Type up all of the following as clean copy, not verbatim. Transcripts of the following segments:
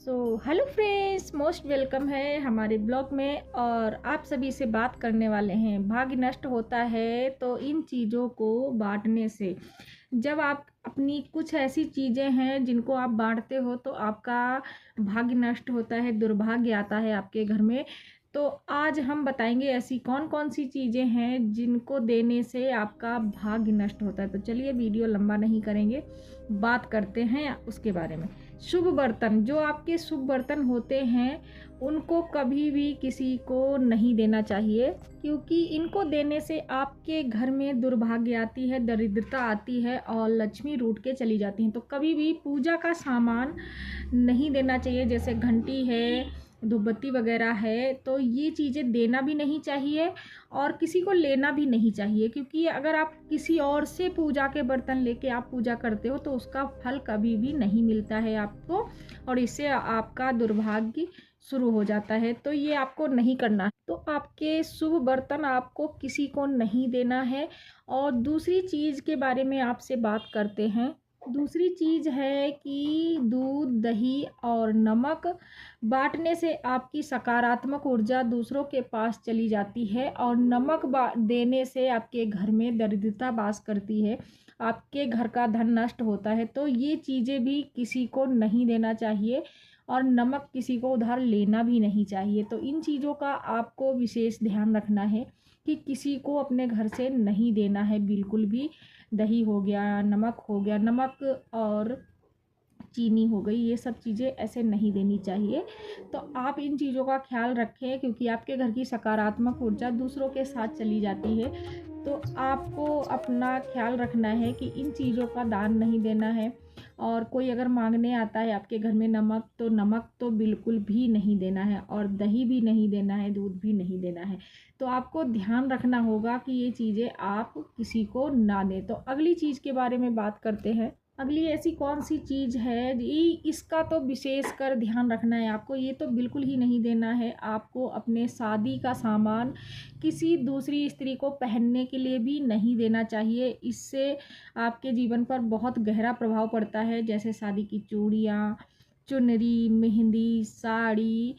Hello friends, most welcome है हमारे blog में। और आप सभी से बात करने वाले हैं, भाग्य नष्ट होता है तो इन चीज़ों को बांटने से। जब आप अपनी कुछ ऐसी चीज़ें हैं जिनको आप बांटते हो तो आपका भाग्य नष्ट होता है, दुर्भाग्य आता है आपके घर में। तो आज हम बताएंगे ऐसी कौन कौन सी चीज़ें हैं जिनको देने से आपका भाग्य नष्ट होता है। तो चलिए वीडियो लंबा नहीं करेंगे, बात करते हैं उसके बारे में। शुभ बर्तन, जो आपके शुभ बर्तन होते हैं उनको कभी भी किसी को नहीं देना चाहिए, क्योंकि इनको देने से आपके घर में दुर्भाग्य आती है, दरिद्रता आती है और लक्ष्मी रूठ के चली जाती हैं। तो कभी भी पूजा का सामान नहीं देना चाहिए, जैसे घंटी है, धूपबत्ती वगैरह है, तो ये चीज़ें देना भी नहीं चाहिए और किसी को लेना भी नहीं चाहिए। क्योंकि अगर आप किसी और से पूजा के बर्तन लेके आप पूजा करते हो तो उसका फल कभी भी नहीं मिलता है आपको, और इससे आपका दुर्भाग्य शुरू हो जाता है। तो ये आपको नहीं करना है। तो आपके शुभ बर्तन आपको किसी को नहीं देना है। और दूसरी चीज़ के बारे में आपसे बात करते हैं। दूसरी चीज़ है कि दूध, दही और नमक बांटने से आपकी सकारात्मक ऊर्जा दूसरों के पास चली जाती है, और नमक देने से आपके घर में दरिद्रता वास करती है, आपके घर का धन नष्ट होता है। तो ये चीज़ें भी किसी को नहीं देना चाहिए, और नमक किसी को उधार लेना भी नहीं चाहिए। तो इन चीज़ों का आपको विशेष ध्यान रखना है कि किसी को अपने घर से नहीं देना है बिल्कुल भी। दही हो गया, नमक हो गया, नमक और चीनी हो गई, ये सब चीज़ें ऐसे नहीं देनी चाहिए। तो आप इन चीज़ों का ख्याल रखें, क्योंकि आपके घर की सकारात्मक ऊर्जा दूसरों के साथ चली जाती है। तो आपको अपना ख्याल रखना है कि इन चीज़ों का दान नहीं देना है। और कोई अगर मांगने आता है आपके घर में नमक, तो नमक तो बिल्कुल भी नहीं देना है, और दही भी नहीं देना है, दूध भी नहीं देना है। तो आपको ध्यान रखना होगा कि ये चीज़ें आप किसी को ना दें। तो अगली चीज़ के बारे में बात करते हैं। अगली ऐसी कौन सी चीज़ है, इसका तो विशेष कर ध्यान रखना है आपको। ये तो बिल्कुल ही नहीं देना है आपको अपने शादी का सामान किसी दूसरी स्त्री को पहनने के लिए भी नहीं देना चाहिए। इससे आपके जीवन पर बहुत गहरा प्रभाव पड़ता है, जैसे शादी की चूड़ियाँ, चुनरी, मेहंदी, साड़ी,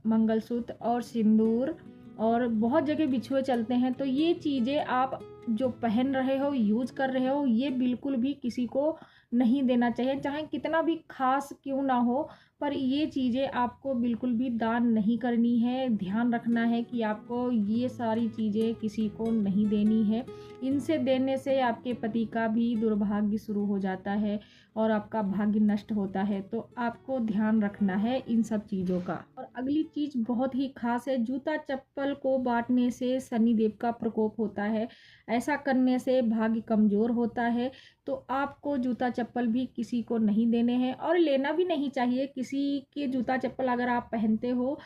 मंगलसूत्र और सिंदूर, और बहुत जगह बिछुए चलते हैं। तो ये चीज़ें आप जो पहन रहे हो, यूज कर रहे हो, ये बिल्कुल भी किसी को नहीं देना चाहिए, चाहे कितना भी खास क्यों ना हो। पर ये चीज़ें आपको बिल्कुल भी दान नहीं करनी है। ध्यान रखना है कि आपको ये सारी चीज़ें किसी को नहीं देनी है। इनसे देने से आपके पति का भी दुर्भाग्य शुरू हो जाता है और आपका भाग्य नष्ट होता है। तो आपको ध्यान रखना है इन सब चीज़ों का। और अगली चीज़ बहुत ही खास है, जूता चप्पल को बांटने से शनिदेव का प्रकोप होता है। ऐसा करने से भाग्य कमज़ोर होता है। तो आपको जूता चप्पल भी किसी को नहीं देने हैं, और लेना भी नहीं चाहिए। किसी के जूता चप्पल अगर आप पहनते हो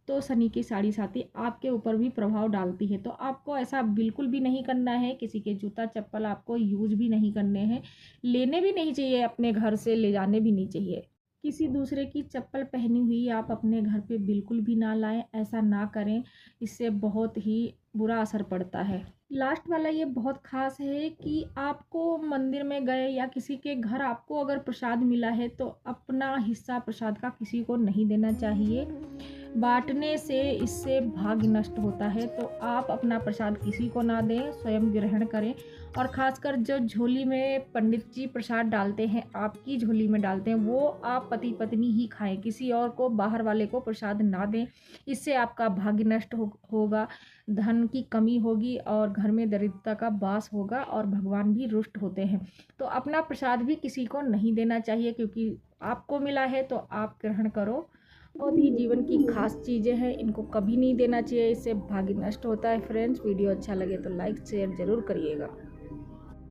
तो शनि की साढ़े साथी आपके ऊपर भी प्रभाव डालती है। तो आपको ऐसा बिल्कुल भी नहीं करना है। किसी के जूता चप्पल आपको यूज भी नहीं करने हैं, लेने भी नहीं चाहिए, अपने घर से ले जाने भी नहीं चाहिए। किसी दूसरे की चप्पल पहनी हुई आप अपने घर पे बिल्कुल भी ना लाएं, ऐसा ना करें। इससे बहुत ही बुरा असर पड़ता है। लास्ट वाला ये बहुत खास है कि आपको मंदिर में गए या किसी के घर आपको अगर प्रसाद मिला है तो अपना हिस्सा प्रसाद का किसी को नहीं देना चाहिए। बांटने से इससे भाग्य नष्ट होता है। तो आप अपना प्रसाद किसी को ना दें, स्वयं ग्रहण करें। और ख़ासकर जो झोली में पंडित जी प्रसाद डालते हैं, आपकी झोली में डालते हैं, वो आप पति पत्नी ही खाएं, किसी और को, बाहर वाले को प्रसाद ना दें। इससे आपका भाग्य नष्ट होगा, धन की कमी होगी और घर में दरिद्रता का वास होगा, और भगवान भी रुष्ट होते हैं। तो अपना प्रसाद भी किसी को नहीं देना चाहिए, क्योंकि आपको मिला है तो आप ग्रहण करो। बहुत ही जीवन की खास चीज़ें हैं, इनको कभी नहीं देना चाहिए, इससे भाग्य नष्ट होता है। फ्रेंड्स, वीडियो अच्छा लगे तो लाइक शेयर ज़रूर करिएगा।